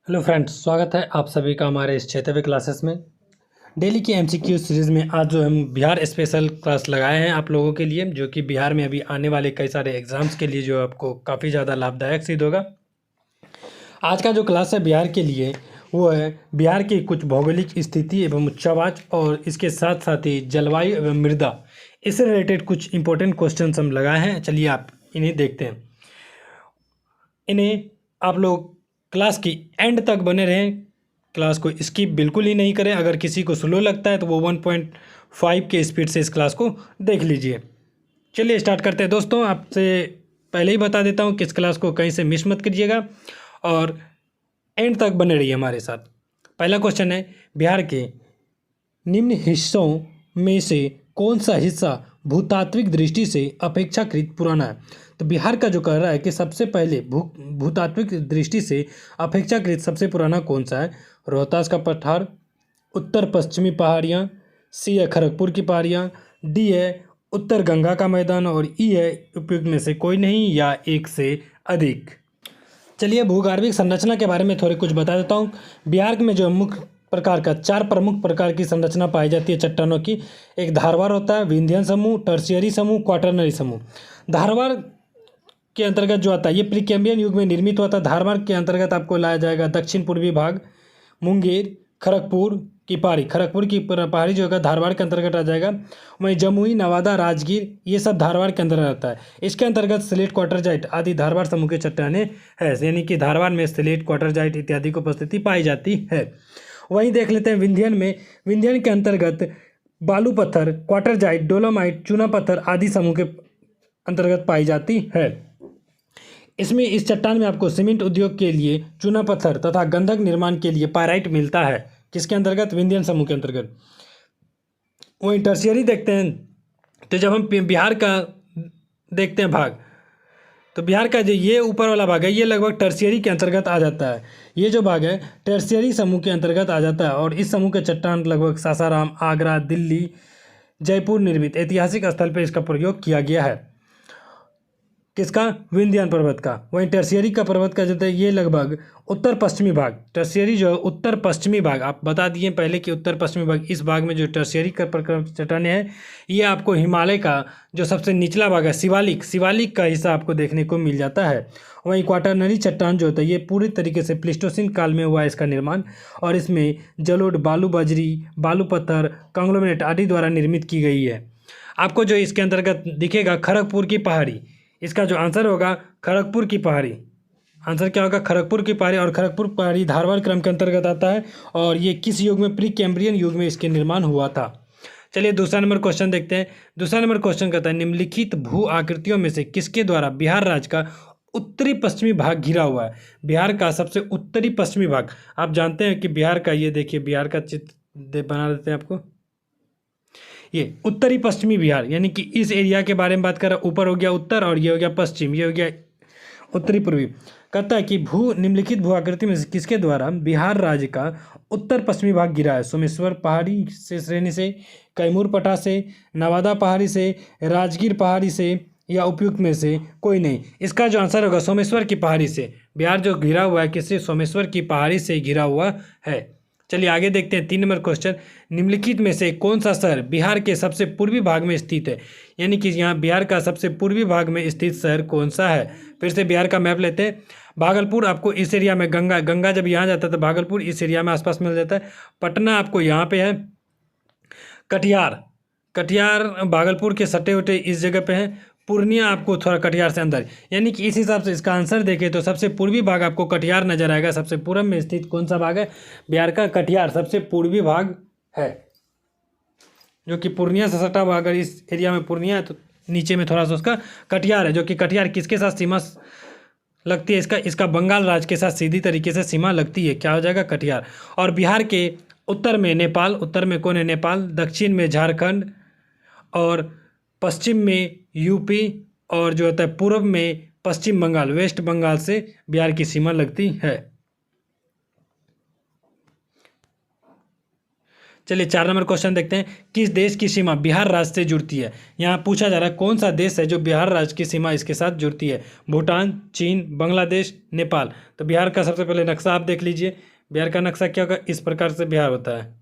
Hello friends, स्वागत है आप सभी का हमारे इस क्षेत्रव्य क्लासेस में। डेली की एमसीक्यू सीरीज़ में आज जो हम बिहार स्पेशल क्लास लगाए हैं आप लोगों के लिए, जो कि बिहार में अभी आने वाले कई सारे एग्जाम्स के लिए जो आपको काफ़ी ज़्यादा लाभदायक सिद्ध होगा। आज का जो क्लास है बिहार के लिए वो है बिहार की कुछ भौगोलिक स्थिति एवं उच्चावाच और इसके साथ साथ ही जलवायु एवं मृदा, इससे रिलेटेड कुछ इंपॉर्टेंट क्वेश्चन हम लगाए हैं। चलिए आप इन्हें देखते हैं। इन्हें आप लोग क्लास की एंड तक बने रहें, क्लास को स्किप बिल्कुल ही नहीं करें। अगर किसी को स्लो लगता है तो वो 1.5 के स्पीड से इस क्लास को देख लीजिए। चलिए स्टार्ट करते हैं। दोस्तों, आपसे पहले ही बता देता हूँ कि इस क्लास को कहीं से मिस मत कीजिएगा और एंड तक बने रहिए हमारे साथ। पहला क्वेश्चन है, बिहार के निम्न हिस्सों में से कौन सा हिस्सा भूतात्विक दृष्टि से अपेक्षाकृत पुराना है? तो बिहार का जो कह रहा है कि सबसे पहले भूतात्विक दृष्टि से अपेक्षाकृत सबसे पुराना कौन सा है? रोहतास का पठार, उत्तर पश्चिमी पहाड़ियाँ, सी है खड़गपुर की पहाड़ियाँ, डी है उत्तर गंगा का मैदान और ई है उपयुक्त में से कोई नहीं या एक से अधिक। चलिए भूगर्भिक संरचना के बारे में थोड़े कुछ बता देता हूँ। बिहार में जो मुख्य प्रकार का 4 प्रमुख प्रकार की संरचना पाई जाती है चट्टानों की। एक धारवाड़ होता है, विंध्यन समूह, टर्शियरी समूह, क्वाटरनरी समूह। धारवाड़ के अंतर्गत जो आता है ये प्रीकैम्बियन युग में निर्मित हुआ था। धारवाड़ के अंतर्गत आपको लाया जाएगा दक्षिण पूर्वी भाग, मुंगेर, खड़गपुर की पहाड़ी। खड़गपुर की पहाड़ी जो है धारवाड़ के अंतर्गत आ जाएगा। वहीं जमुई, नवादा, राजगीर ये सब धारवाड़ के अंतर्गत आता है। इसके अंतर्गत स्लेट, क्वार्टरजाइट आदि धारवाड़ समूह की चट्टानें है, यानी कि धारवाड़ में स्लेट, क्वार्टरजाइट इत्यादि की उपस्थिति पाई जाती है। वहीं देख लेते हैं विंध्यन में। विंध्यन के अंतर्गत बालू पत्थर, क्वार्टरजाइट, डोलोमाइट, चूना पत्थर आदि समूह के अंतर्गत पाई जाती है। इसमें इस चट्टान में आपको सीमेंट उद्योग के लिए चूना पत्थर तथा गंधक निर्माण के लिए पायराइट मिलता है। किसके अंतर्गत? विंध्यन समूह के अंतर्गत। वहीं टर्शियरी देखते हैं तो जब हम बिहार का देखते हैं भाग, तो बिहार का जो ये ऊपर वाला भाग है ये लगभग टर्शियरी के अंतर्गत आ जाता है। ये जो भाग है टर्शियरी समूह के अंतर्गत आ जाता है और इस समूह के चट्टान लगभग सासाराम, आगरा, दिल्ली, जयपुर निर्मित ऐतिहासिक स्थल पर इसका प्रयोग किया गया है। किसका? विंध्यन पर्वत का। वहीं टर्शियरी का पर्वत का जो है ये लगभग उत्तर पश्चिमी भाग। टर्शियरी जो है उत्तर पश्चिमी भाग, आप बता दिए पहले कि उत्तर पश्चिमी भाग, इस भाग में जो टर्शियरी का चट्टानें हैं ये आपको हिमालय का जो सबसे निचला भाग है शिवालिक का हिस्सा आपको देखने को मिल जाता है। वहीं क्वाटरनरी चट्टान जो होता है ये पूरी तरीके से प्लीस्टोसिन काल में हुआ है इसका निर्माण, और इसमें जलोढ़, बालू बजरी, बालू पत्थर, कांग्लोमेरेट आदि द्वारा निर्मित की गई है। आपको जो इसके अंतर्गत दिखेगा खड़गपुर की पहाड़ी, इसका जो आंसर होगा खड़गपुर की पहाड़ी। आंसर क्या होगा? खड़गपुर की पहाड़ी। और खड़गपुर पहाड़ी धारवाड़ क्रम के अंतर्गत आता है और ये किस युग में? प्री कैम्ब्रियन युग में इसके निर्माण हुआ था। चलिए दूसरा नंबर क्वेश्चन देखते हैं। दूसरा नंबर क्वेश्चन कहता है, निम्नलिखित भू आकृतियों में से किसके द्वारा बिहार राज्य का उत्तरी पश्चिमी भाग घिरा हुआ है? बिहार का सबसे उत्तरी पश्चिमी भाग, आप जानते हैं कि बिहार का, ये देखिए बिहार का चित्र बना देते हैं आपको। ये उत्तरी पश्चिमी बिहार, यानी कि इस एरिया के बारे में बात कर रहा, ऊपर हो गया उत्तर और ये हो गया पश्चिम, ये हो गया उत्तरी पूर्वी। कहता है कि निम्नलिखित भू आकृति में से किसके द्वारा बिहार राज्य का उत्तर पश्चिमी भाग गिरा है? सोमेश्वर पहाड़ी से श्रेणी से, कैमूर पठार से, नवादा पहाड़ी से, राजगीर पहाड़ी से या उपयुक्त में से कोई नहीं। इसका जो आंसर होगा सोमेश्वर की पहाड़ी से। बिहार जो घिरा हुआ है किससे? सोमेश्वर की पहाड़ी से घिरा हुआ है। चलिए आगे देखते हैं 3 नंबर क्वेश्चन। निम्नलिखित में से कौन सा शहर बिहार के सबसे पूर्वी भाग में स्थित है? यानी कि यहाँ बिहार का सबसे पूर्वी भाग में स्थित शहर कौन सा है? फिर से बिहार का मैप लेते हैं। भागलपुर आपको इस एरिया में, गंगा जब यहाँ जाता है तो भागलपुर इस एरिया में आसपास मिल जाता है। पटना आपको यहाँ पे है। कटिहार भागलपुर के सटे उटे इस जगह पे है। पूर्णिया आपको थोड़ा कटिहार से अंदर, यानी कि इस हिसाब से इसका आंसर देखें तो सबसे पूर्वी भाग आपको कटिहार नजर आएगा। सबसे पूर्व में स्थित कौन सा भाग है? बिहार का कटिहार सबसे पूर्वी भाग है, जो कि पूर्णिया से सटा हुआ। अगर इस एरिया में पूर्णिया है तो नीचे में थोड़ा सा उसका कटिहार है, जो कि कटिहार किसके साथ सीमा लगती है? इसका बंगाल राज्य के साथ सीधी तरीके से सीमा लगती है। क्या हो जाएगा? कटिहार। और बिहार के उत्तर में नेपाल, उत्तर में कौन है? नेपाल। दक्षिण में झारखंड और पश्चिम में यूपी और जो होता है पूर्व में पश्चिम बंगाल, वेस्ट बंगाल से बिहार की सीमा लगती है। चलिए 4 नंबर क्वेश्चन देखते हैं। किस देश की सीमा बिहार राज्य से जुड़ती है? यहाँ पूछा जा रहा है कौन सा देश है जो बिहार राज्य की सीमा इसके साथ जुड़ती है? भूटान, चीन, बांग्लादेश, नेपाल। तो बिहार का सबसे पहले नक्शा आप देख लीजिए। बिहार का नक्शा क्या होगा? इस प्रकार से बिहार होता है।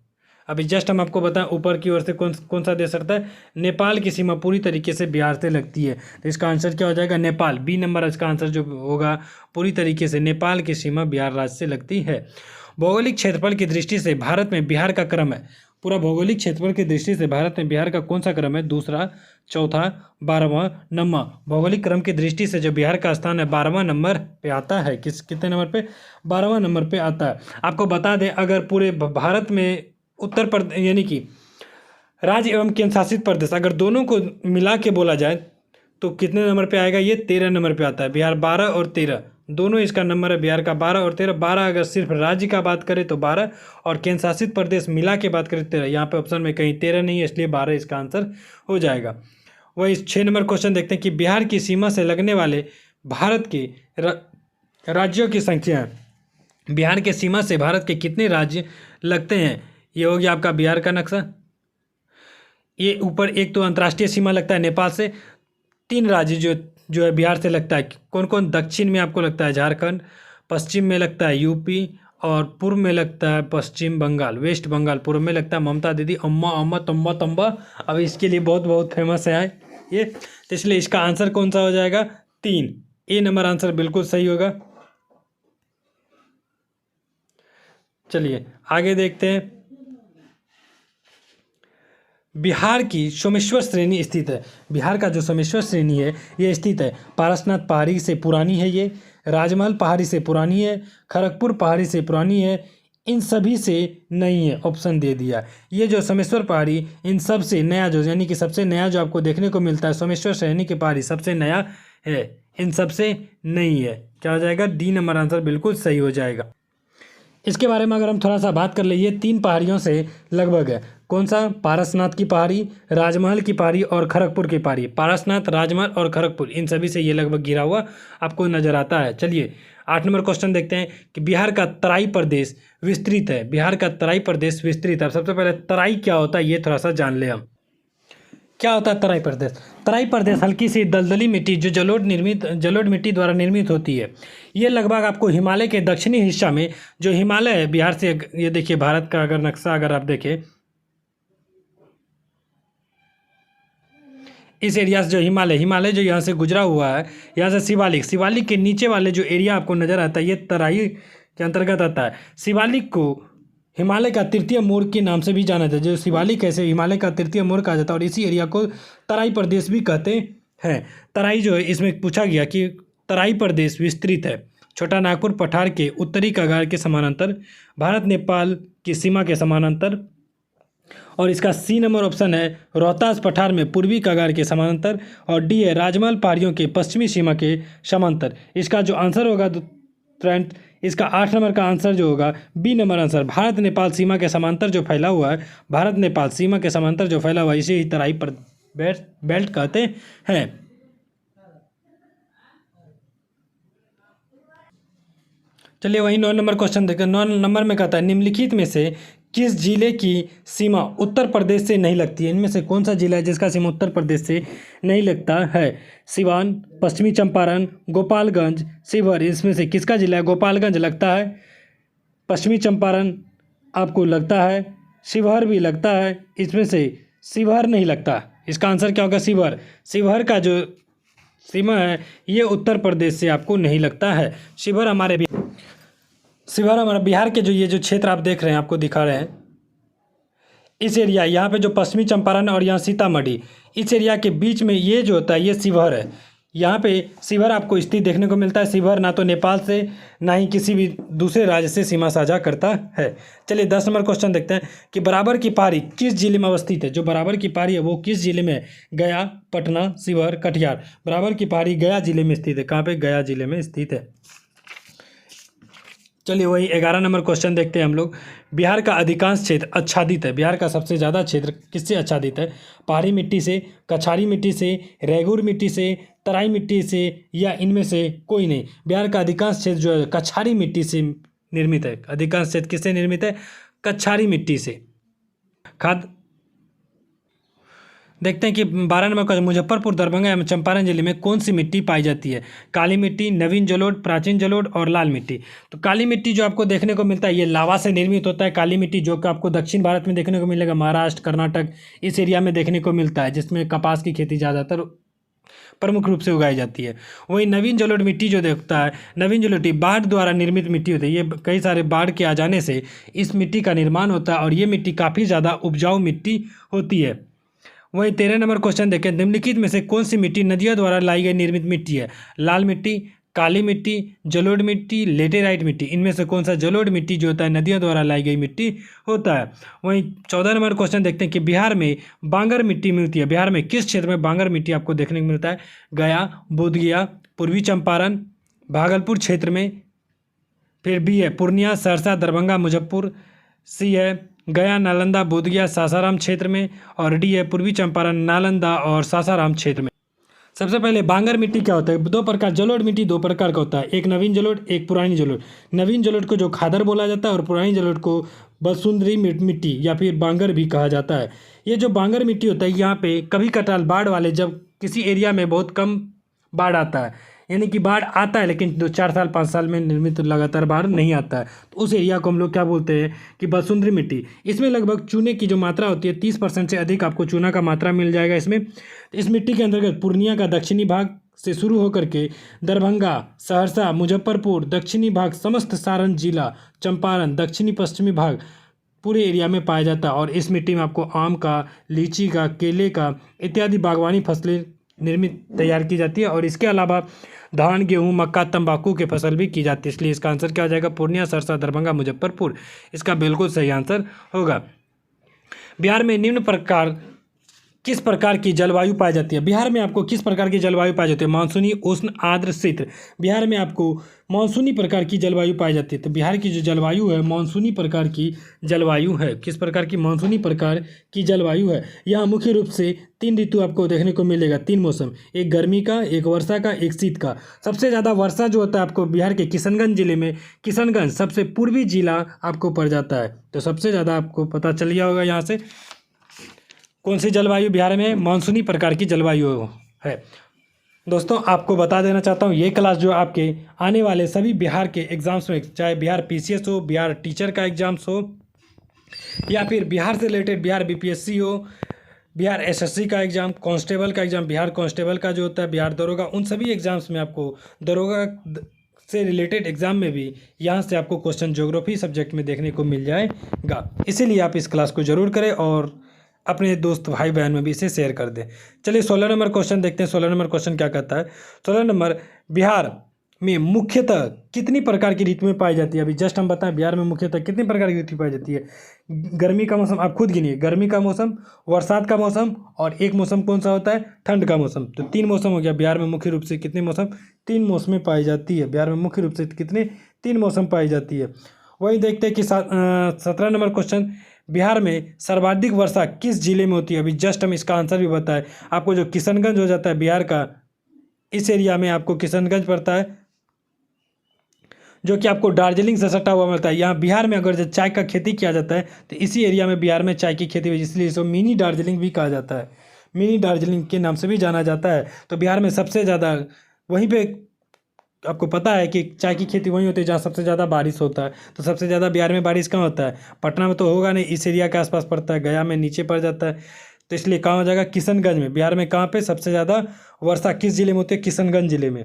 अभी जस्ट हम आपको बताएं ऊपर की ओर से कौन सा देश रहता है? नेपाल की सीमा पूरी तरीके से बिहार से लगती है, तो इसका आंसर क्या हो जाएगा? नेपाल। बी नंबर इसका आंसर जो होगा, पूरी तरीके से नेपाल की सीमा बिहार राज्य से लगती है। भौगोलिक क्षेत्रफल की दृष्टि से भारत में बिहार का क्रम है, पूरा भौगोलिक क्षेत्रफल की दृष्टि से भारत में बिहार का कौन सा क्रम है? दूसरा, चौथा, 12वां, 9वां। भौगोलिक क्रम की दृष्टि से जो बिहार का स्थान है 12वां नंबर पे आता है। कितने नंबर पे? 12वां नंबर पे आता है। आपको बता दें अगर पूरे भारत में उत्तर प्रदेश यानी कि राज्य एवं केंद्र शासित प्रदेश अगर दोनों को मिला के बोला जाए तो कितने नंबर पे आएगा? ये 13 नंबर पे आता है। बिहार 12 और 13 दोनों इसका नंबर है। बिहार का 12 और 13। 12 अगर सिर्फ राज्य का बात करें तो 12, और केंद्र शासित प्रदेश मिला के बात करें 13। यहाँ पे ऑप्शन में कहीं 13 नहीं है, इसलिए 12 इसका आंसर हो जाएगा। वही 6 नंबर क्वेश्चन देखते हैं कि बिहार की सीमा से लगने वाले भारत के राज्यों की संख्या है। बिहार के सीमा से भारत के कितने राज्य लगते हैं? ये हो गया आपका बिहार का नक्शा। ये ऊपर एक तो अंतर्राष्ट्रीय सीमा लगता है नेपाल से। 3 राज्य जो है बिहार से लगता है। कौन कौन? दक्षिण में आपको लगता है झारखंड, पश्चिम में लगता है यूपी, और पूर्व में लगता है पश्चिम बंगाल, वेस्ट बंगाल। पूर्व में लगता है ममता दीदी, अम्मा अम्मा तम्बा तम्बा। अब इसके लिए बहुत बहुत फेमस है ये, तो इसलिए इसका आंसर कौन सा हो जाएगा? 3। ए नंबर आंसर बिल्कुल सही होगा। चलिए आगे देखते हैं। बिहार की सोमेश्वर श्रेणी स्थित है। बिहार का जो सोमेश्वर श्रेणी है ये स्थित है पारसनाथ पहाड़ी से पुरानी है, ये राजमहल पहाड़ी से पुरानी है, खड़गपुर पहाड़ी से पुरानी है, इन सभी से नहीं है। ऑप्शन दे दिया। ये जो सोमेश्वर पहाड़ी इन सब से नया जो यानी कि सबसे नया जो आपको देखने को मिलता है सोमेश्वर श्रेणी की पहाड़ी सबसे नया है, इन सब से नहीं है। क्या हो जाएगा? डी नंबर आंसर बिल्कुल सही हो जाएगा। इसके बारे में अगर हम थोड़ा सा बात कर ले, ये 3 पहाड़ियों से लगभग है। कौन सा? पारसनाथ की पहाड़ी, राजमहल की पहाड़ी और खड़गपुर की पहाड़ी। पारसनाथ, राजमहल और खड़गपुर इन सभी से ये लगभग घिरा हुआ आपको नजर आता है। चलिए 8 नंबर क्वेश्चन देखते हैं कि बिहार का तराई प्रदेश विस्तृत है। बिहार का तराई प्रदेश विस्तृत है। सबसे पहले तराई क्या होता है ये थोड़ा सा जान ले हम। क्या होता है तराई प्रदेश? तराई प्रदेश हल्की सी दलदली मिट्टी जो जलोढ़ मिट्टी द्वारा निर्मित होती है। ये लगभग आपको हिमालय के दक्षिणी हिस्सा में जो हिमालय है बिहार से, ये देखिए भारत का अगर नक्शा अगर आप देखें, इस एरिया से जो हिमालय जो यहाँ से गुजरा हुआ है, यहाँ से शिवालिक के नीचे वाले जो एरिया आपको नजर आता है ये तराई के अंतर्गत आता है। शिवालिक को हिमालय का तृतीय मोड़ के नाम से भी जाना जाता है। जो शिवालिक है हिमालय का तृतीय मोड़ कहा जाता है, और इसी एरिया को तराई प्रदेश भी कहते हैं। तराई जो है इसमें पूछा गया कि तराई प्रदेश विस्तृत है छोटा नागपुर पठार के उत्तरी कगार के समानांतर, भारत नेपाल की सीमा के समानांतर, और इसका सी नंबर ऑप्शन है रोहतास पठार में पूर्वी कगार के समानांतर, और डी है राजमहल पहाड़ियों के पश्चिमी सीमा के समांतर। इसका जो आंसर होगा फ्रेंड, इसका 8 नंबर का आंसर जो होगा B number answer, Bharat Nepal सीमा के समांतर जो फैला हुआ है, भारत नेपाल सीमा के समांतर जो फैला हुआ है इसे ही तराई पर बेल्ट कहते हैं। चलिए वही 9 नंबर क्वेश्चन देखते हैं। 9 नंबर में कहता है निम्नलिखित में से किस जिले की सीमा उत्तर प्रदेश से नहीं लगती है? इनमें से कौन सा जिला है जिसका सीमा उत्तर प्रदेश से नहीं लगता है? सिवान, पश्चिमी चंपारण, गोपालगंज, शिवहर। इसमें से किसका जिला है? गोपालगंज लगता है, पश्चिमी चंपारण आपको लगता है, शिवहर भी लगता है। इसमें से शिवहर नहीं लगता। इसका आंसर क्या होगा? शिवहर। शिवहर का जो सीमा है ये उत्तर प्रदेश से आपको नहीं लगता है। शिवहर हमारे बिहार के जो ये जो क्षेत्र आप देख रहे हैं, आपको दिखा रहे हैं, इस एरिया यहाँ पे जो पश्चिमी चंपारण और यहाँ सीतामढ़ी, इस एरिया के बीच में ये जो होता है ये शिवहर है। यहाँ पे शिवहर आपको स्थित देखने को मिलता है। शिवहर ना तो नेपाल से ना ही किसी भी दूसरे राज्य से सीमा साझा करता है। चलिए 10 नंबर क्वेश्चन देखते हैं कि बराबर की पहाड़ी किस जिले में अवस्थित है? जो बराबर की पहाड़ी है वो किस जिले में है? गया, पटना, शिवहर, कटिहार। बराबर की पहाड़ी गया जिले में स्थित है। कहाँ पे? गया जिले में स्थित है। चलिए वही 11 नंबर क्वेश्चन देखते हैं हम लोग। बिहार का अधिकांश क्षेत्र आच्छादित है। बिहार का सबसे ज़्यादा क्षेत्र किससे आच्छादित है? पहाड़ी मिट्टी से, कछारी मिट्टी से, रेगुर मिट्टी से, तराई मिट्टी से, या इनमें से कोई नहीं। बिहार का अधिकांश क्षेत्र जो है कछारी मिट्टी से निर्मित है। अधिकांश क्षेत्र किससे निर्मित है? कछारी मिट्टी से। खाद देखते हैं कि 12 नंबर क्वेश्चन, मुजफ्फरपुर, दरभंगा एवं चंपारण जिले में कौन सी मिट्टी पाई जाती है? काली मिट्टी, नवीन जलोढ़, प्राचीन जलोढ़ और लाल मिट्टी। तो काली मिट्टी जो आपको देखने को मिलता है ये लावा से निर्मित होता है। काली मिट्टी जो कि आपको दक्षिण भारत में देखने को मिलेगा, महाराष्ट्र, कर्नाटक इस एरिया में देखने को मिलता है, जिसमें कपास की खेती ज़्यादातर प्रमुख रूप से उगाई जाती है। वहीं नवीन जलोढ़ मिट्टी जो देखता है, नवीन जलोढ़ मिट्टी बाढ़ द्वारा निर्मित मिट्टी होती है। ये कई सारे बाढ़ के आ जाने से इस मिट्टी का निर्माण होता है और ये मिट्टी काफ़ी ज़्यादा उपजाऊ मिट्टी होती है। वहीं 13 नंबर क्वेश्चन देखें, निम्नलिखित में से कौन सी मिट्टी नदियों द्वारा लाई गई निर्मित मिट्टी है? लाल मिट्टी, काली मिट्टी, जलोढ़ मिट्टी, लेटेराइट मिट्टी। इनमें से कौन सा जलोढ़ मिट्टी जो होता है नदियों द्वारा लाई गई मिट्टी होता है? वहीं 14 नंबर क्वेश्चन देखते हैं कि बिहार में बांगर मिट्टी मिलती है। बिहार में किस क्षेत्र में बांगर मिट्टी आपको देखने को मिलता है? गया, बोधगया, पूर्वी चंपारण, भागलपुर क्षेत्र में। फिर बी है पूर्णिया, सहरसा, दरभंगा, मुजफ्फरपुर। सी है गया, नालंदा, बोधगया, सासाराम क्षेत्र में। और डी है पूर्वी चंपारण, नालंदा और सासाराम क्षेत्र में। सबसे पहले बांगर मिट्टी क्या होता है? दो प्रकार, जलोढ़ मिट्टी दो प्रकार का होता है, एक नवीन जलोढ़, एक पुरानी जलोढ़। नवीन जलोढ़ को जो खादर बोला जाता है और पुरानी जलोढ़ को बसुंधरी मिट्टी या फिर बांगर भी कहा जाता है। ये जो बांगर मिट्टी होता है यहाँ पे कभी कटाल बाढ़ वाले, जब किसी एरिया में बहुत कम बाढ़ आता है, यानी कि बाढ़ आता है लेकिन 2-4 साल 5 साल में निर्मित लगातार बाढ़ नहीं आता है, तो उस एरिया को हम लोग क्या बोलते हैं कि बसुंधरी मिट्टी। इसमें लगभग चूने की जो मात्रा होती है 30% से अधिक आपको चूना का मात्रा मिल जाएगा इसमें। इस मिट्टी के अंतर्गत पूर्णिया का दक्षिणी भाग से शुरू होकर के दरभंगा, सहरसा, मुजफ्फरपुर, दक्षिणी भाग समस्त सारण जिला, चंपारण, दक्षिणी पश्चिमी भाग पूरे एरिया में पाया जाता है। और इस मिट्टी में आपको आम का, लीची का, केले का इत्यादि बागवानी फसलें निर्मित तैयार की जाती है। और इसके अलावा धान, गेहूं, मक्का, तंबाकू की फसल भी की जाती है। इसलिए इसका आंसर क्या हो जाएगा? पूर्णिया, सरसा, दरभंगा, मुजफ्फरपुर इसका बिल्कुल सही आंसर होगा। बिहार में निम्न प्रकार किस प्रकार की जलवायु पाई जाती है? बिहार में आपको किस प्रकार की जलवायु पाई जाती है? मानसूनी, उष्ण, आर्द्र, शीत। बिहार में आपको मानसूनी प्रकार की जलवायु पाई जाती है। तो बिहार की जो जलवायु है मानसूनी प्रकार की जलवायु है। किस प्रकार की? मानसूनी प्रकार की जलवायु है। यहाँ मुख्य रूप से 3 ऋतु आपको देखने को मिलेगा, 3 मौसम, एक गर्मी का, एक वर्षा का, एक शीत का। सबसे ज़्यादा वर्षा जो होता है आपको बिहार के किशनगंज जिले में, किशनगंज सबसे पूर्वी जिला आपको पड़ जाता है। तो सबसे ज़्यादा आपको पता चल गया होगा यहाँ से कौन सी जलवायु बिहार में मानसूनी प्रकार की जलवायु है। दोस्तों आपको बता देना चाहता हूँ ये क्लास जो आपके आने वाले सभी बिहार के एग्ज़ाम्स में, चाहे बिहार पीसीएस हो, बिहार टीचर का एग्ज़ाम्स हो, या फिर बिहार से रिलेटेड बिहार बीपीएससी हो, बिहार एसएससी का एग्ज़ाम, कांस्टेबल का एग्ज़ाम, बिहार कांस्टेबल का जो होता है, बिहार दरोगा, उन सभी एग्ज़ाम्स में आपको दरोगा से रिलेटेड एग्ज़ाम में भी यहाँ से आपको क्वेश्चन ज्योग्राफी सब्जेक्ट में देखने को मिल जाएगा। इसीलिए आप इस क्लास को ज़रूर करें और अपने दोस्त भाई बहन में भी इसे शेयर कर दें। चलिए 16 नंबर क्वेश्चन देखते हैं। 16 नंबर क्वेश्चन क्या कहता है? 16 नंबर, बिहार में मुख्यतः कितनी प्रकार की ऋतुएं पाई जाती है? अभी जस्ट हम बताएं बिहार में मुख्यतः कितनी प्रकार की ऋतु पाई जाती है। गर्मी का मौसम आप खुद गिनिए, गर्मी का मौसम, बरसात का मौसम और एक मौसम कौन सा होता है? ठंड का मौसम। तो 3 मौसम हो गया। बिहार में मुख्य रूप से कितने मौसम? 3 मौसमें पाई जाती है। बिहार में मुख्य रूप से कितने? 3 मौसम पाई जाती है। वही देखते हैं कि 17 नंबर क्वेश्चन, बिहार में सर्वाधिक वर्षा किस जिले में होती है? अभी जस्ट हम इसका आंसर भी बताएं आपको। जो किशनगंज हो जाता है बिहार का, इस एरिया में आपको किशनगंज पड़ता है, जो कि आपको दार्जिलिंग से सटा हुआ मिलता है। यहाँ बिहार में अगर जो चाय का खेती किया जाता है तो इसी एरिया में बिहार में चाय की खेती हुई, इसलिए इसको मिनी दार्जिलिंग भी कहा जाता है, मिनी दार्जिलिंग के नाम से भी जाना जाता है। तो बिहार में सबसे ज़्यादा वहीं पे आपको पता है कि चाय की खेती वहीं होती है जहाँ सबसे ज़्यादा बारिश होता है। तो सबसे ज़्यादा बिहार में बारिश कहाँ होता है? पटना में तो होगा नहीं, इस एरिया के आसपास पड़ता है, गया में नीचे पड़ जाता है। तो इसलिए कहाँ हो जाएगा? किशनगंज में। बिहार में कहाँ पे सबसे ज़्यादा वर्षा किस जिले में होती है? किशनगंज जिले में।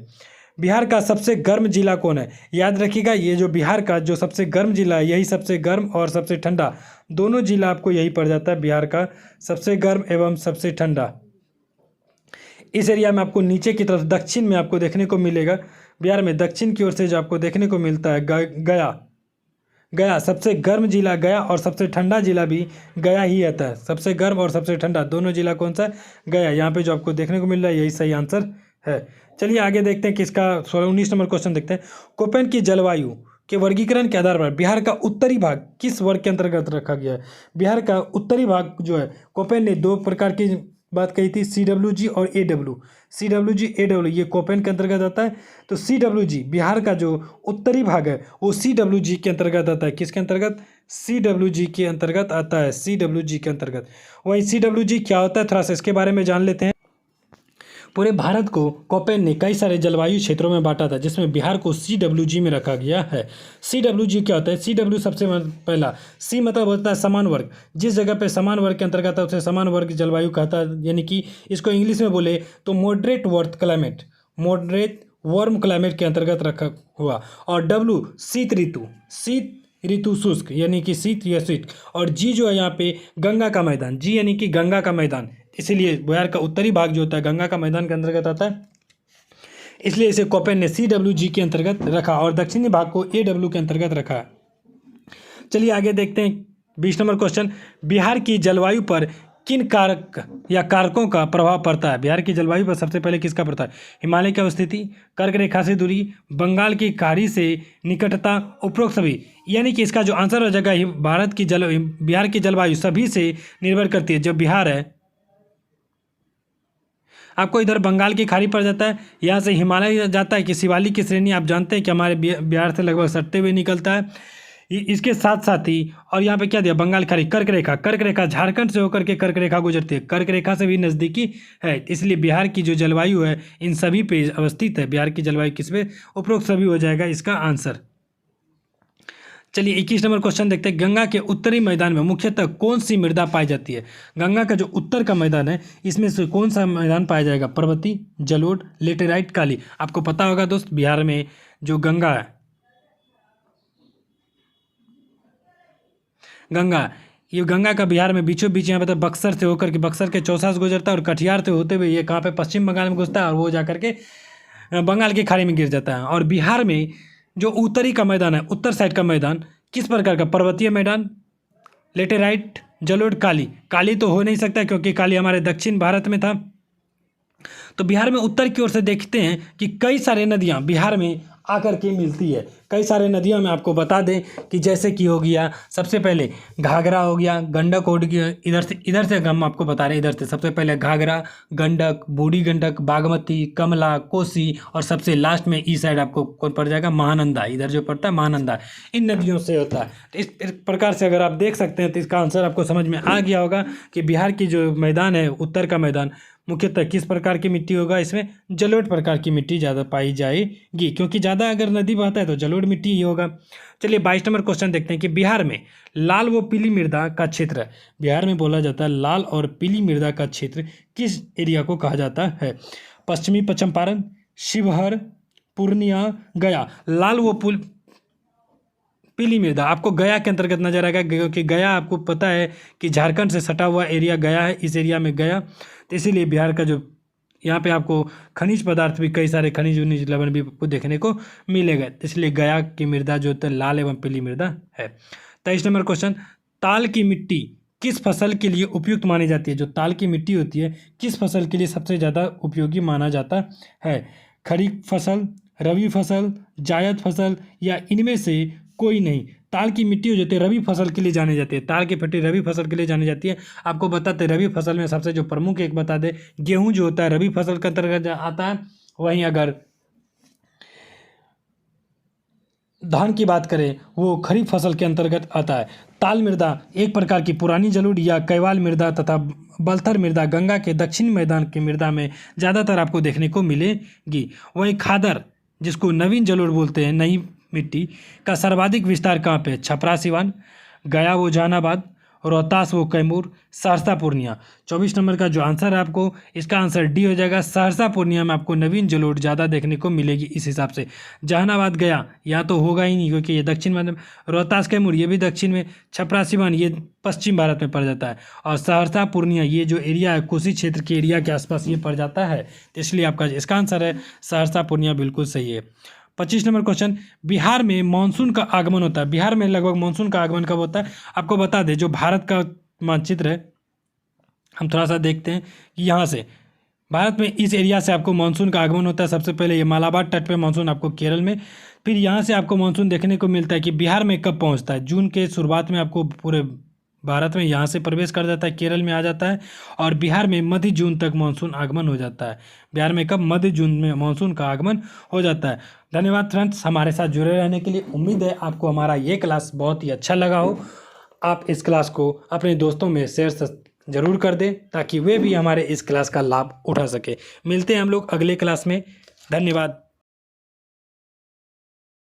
बिहार का सबसे गर्म जिला कौन है? याद रखिएगा ये जो बिहार का जो सबसे गर्म जिला है, यही सबसे गर्म और सबसे ठंडा दोनों जिला आपको यही पड़ जाता है। बिहार का सबसे गर्म एवं सबसे ठंडा इस एरिया में आपको नीचे की तरफ दक्षिण में आपको देखने को मिलेगा। बिहार में दक्षिण की ओर से जो आपको देखने को मिलता है गया सबसे गर्म जिला गया, और सबसे ठंडा जिला भी गया ही आता है। सबसे गर्म और सबसे ठंडा दोनों जिला कौन सा है? गया। यहाँ पे जो आपको देखने को मिल रहा है यही सही आंसर है। चलिए आगे देखते हैं किसका 19 नंबर क्वेश्चन देखते हैं। कोपेन की जलवायु के वर्गीकरण के आधार पर बिहार का उत्तरी भाग किस वर्ग के अंतर्गत रखा गया है? बिहार का उत्तरी भाग जो है कोपेन ने 2 प्रकार की बात कही थी, CWG और AW। CWG AW ये कोपेन के अंतर्गत आता है। तो CWG बिहार का जो उत्तरी भाग है वो CWG के अंतर्गत आता है। किसके अंतर्गत? CWG के अंतर्गत आता है, CWG के अंतर्गत। वही CWG क्या होता है थोड़ा सा इसके बारे में जान लेते हैं। पूरे भारत को कोपेन ने कई सारे जलवायु क्षेत्रों में बांटा था, जिसमें बिहार को CWG में रखा गया है। CWG क्या होता है? CW सबसे पहला, C मतलब होता है समान वर्ग। जिस जगह पे समान वर्ग के अंतर्गत है उसे समान वर्ग जलवायु कहता है, यानी कि इसको इंग्लिश में बोले तो moderate worth climate, moderate warm climate के अंतर्गत रखा हुआ। और W शीत ऋतु, शीत ऋतु शुष्क यानी कि शीत या शुष्क। और जी जो है यहाँ पे गंगा का मैदान, जी यानी कि गंगा का मैदान, इसीलिए बिहार का उत्तरी भाग जो होता है गंगा का मैदान के अंतर्गत आता है, इसलिए इसे कोपेन ने CWG के अंतर्गत रखा और दक्षिणी भाग को AW के अंतर्गत रखा। चलिए आगे देखते हैं 20 नंबर क्वेश्चन। बिहार की जलवायु पर किन कारक या कारकों का प्रभाव पड़ता है? बिहार की जलवायु पर सबसे पहले किसका पड़ता है? हिमालय की अवस्थिति, कर्क रेखा से दूरी, बंगाल की खाड़ी से निकटता, उपरोक्त सभी। यानी कि इसका जो आंसर हो जाएगा बिहार की जलवायु सभी से निर्भर करती है। जब बिहार है आपको इधर बंगाल की खाड़ी पड़ जाता है, यहाँ से हिमालय जाता है कि शिवालिक की श्रेणी आप जानते हैं कि हमारे बिहार से लगभग सटते हुए निकलता है। इसके साथ साथ ही और यहाँ पे क्या दिया? बंगाल खाड़ी, कर्क रेखा, कर्क रेखा झारखंड से होकर के कर्क रेखा गुजरती है, कर्क रेखा से भी नज़दीकी है, इसलिए बिहार की जो जलवायु है इन सभी पे अवस्थित है। बिहार की जलवायु किस पे? उपरोक्त सभी हो जाएगा इसका आंसर। चलिए 21 नंबर क्वेश्चन देखते हैं। गंगा के उत्तरी मैदान में मुख्यतः कौन सी मृदा पाई जाती है? गंगा का जो उत्तर का मैदान है इसमें से कौन सा मैदान पाया जाएगा? पर्वती, जलोढ़, लेटेराइट, काली। आपको पता होगा दोस्त, बिहार में जो गंगा है, ये गंगा का बिहार में बीचों बीच यहाँ पे तो बक्सर से होकर के, बक्सर के चौसा से गुजरता है और कटिहार से होते हुए ये कहाँ पे? पश्चिम बंगाल में घुसता है और वो जा करके बंगाल की खाड़ी में गिर जाता है। और बिहार में जो उत्तरी का मैदान है, उत्तर साइड का मैदान किस प्रकार का? पर्वतीय मैदान, लेटेराइट, जलोढ़, काली। काली तो हो नहीं सकता क्योंकि काली हमारे दक्षिण भारत में था। तो बिहार में उत्तर की ओर से देखते हैं कि कई सारे नदियाँ बिहार में आकर के मिलती है। कई सारे नदियों में आपको बता दें कि जैसे कि हो गया सबसे पहले घाघरा हो गया, गंडक हो गया, इधर से हम आपको बता रहे हैं, इधर से सबसे पहले घाघरा, गंडक, बूढ़ी गंडक, बागमती, कमला, कोसी और सबसे लास्ट में ई साइड आपको कौन पड़ जाएगा? महानंदा। इधर जो पड़ता है महानंदा, इन नदियों से होता है। तो इस प्रकार से अगर आप देख सकते हैं तो इसका आंसर आपको समझ में आ गया होगा कि बिहार की जो मैदान है, उत्तर का मैदान, मुख्यतः किस प्रकार की मिट्टी होगा? इसमें जलोढ़ प्रकार की मिट्टी ज़्यादा पाई जाएगी, क्योंकि ज़्यादा अगर नदी बहता है तो जलोढ़ मिट्टी ही होगा। चलिए 22 नंबर क्वेश्चन देखते हैं कि बिहार में लाल व पीली मृदा का क्षेत्र, बिहार में बोला जाता है लाल और पीली मृदा का क्षेत्र किस एरिया को कहा जाता है? पश्चिमी चंपारण, शिवहर, पूर्णिया, गया। लाल व पीली मृदा आपको गया के अंतर्गत नजर आएगा, क्योंकि गया आपको पता है कि झारखंड से सटा हुआ एरिया गया है, इस एरिया में गया। तो इसीलिए बिहार का जो यहाँ पे आपको खनिज पदार्थ भी, कई सारे खनिज उनिज लवण भी आपको देखने को मिलेगा, इसलिए गया की मृदा जो होता है लाल एवं पीली मृदा है। 23 नंबर क्वेश्चन, ताल की मिट्टी किस फसल के लिए उपयुक्त मानी जाती है? जो ताल की मिट्टी होती है किस फसल के लिए सबसे ज़्यादा उपयोगी माना जाता है? खरीफ फसल, रबी फसल, जायद फसल या इनमें से कोई नहीं? ताल की मिट्टी हो जाती है रबी फसल के लिए जानी जाती है, ताल की मिट्टी रबी फसल के लिए जानी जाती है। आपको बताते रबी फसल में सबसे जो प्रमुख एक बता दे, गेहूं जो होता है रबी फसल के अंतर्गत आता है। वहीं अगर धान की बात करें वो खरीफ फसल के अंतर्गत आता है। ताल मृदा एक प्रकार की पुरानी जलोढ़ या कैवाल मृदा तथा बलथर मृदा गंगा के दक्षिण मैदान की मृदा में ज़्यादातर आपको देखने को मिलेगी। वहीं खादर, जिसको नवीन जलोढ़ बोलते हैं, नई मिट्टी का सर्वाधिक विस्तार कहाँ पे? छपरा सिवान, गया वो जहानाबाद, रोहतास वो कैमूर, सहरसा पूर्णिया। 24 नंबर का जो आंसर है आपको, इसका आंसर डी हो जाएगा। सहरसा पूर्णिया में आपको नवीन जलोढ़ ज़्यादा देखने को मिलेगी। इस हिसाब से जहानाबाद गया यहाँ तो होगा ही नहीं क्योंकि ये दक्षिण में, रोहतास कैमूर ये भी दक्षिण में, छपरा सिवान ये पश्चिम भारत में पड़ जाता है, और सहरसा पूर्णिया ये जो एरिया है कोसी क्षेत्र के एरिया के आसपास ये पड़ जाता है। तो इसलिए आपका इसका आंसर है सहरसा पूर्णिया, बिल्कुल सही है। 25 नंबर क्वेश्चन, बिहार में मानसून का आगमन होता है। बिहार में लगभग मानसून का आगमन कब होता है? आपको बता दें, जो भारत का मानचित्र है हम थोड़ा सा देखते हैं कि यहाँ से भारत में इस एरिया से आपको मानसून का आगमन होता है। सबसे पहले ये मालाबार तट पे मानसून आपको केरल में, फिर यहाँ से आपको मानसून देखने को मिलता है कि बिहार में कब पहुँचता है। जून के शुरुआत में आपको पूरे भारत में यहाँ से प्रवेश कर जाता है, केरल में आ जाता है और बिहार में मध्य जून तक मानसून आगमन हो जाता है। बिहार में कब? मध्य जून में मानसून का आगमन हो जाता है। धन्यवाद फ्रेंड्स हमारे साथ जुड़े रहने के लिए। उम्मीद है आपको हमारा ये क्लास बहुत ही अच्छा लगा हो। आप इस क्लास को अपने दोस्तों में शेयर ज़रूर कर दें ताकि वे भी हमारे इस क्लास का लाभ उठा सके। मिलते हैं हम लोग अगले क्लास में। धन्यवाद।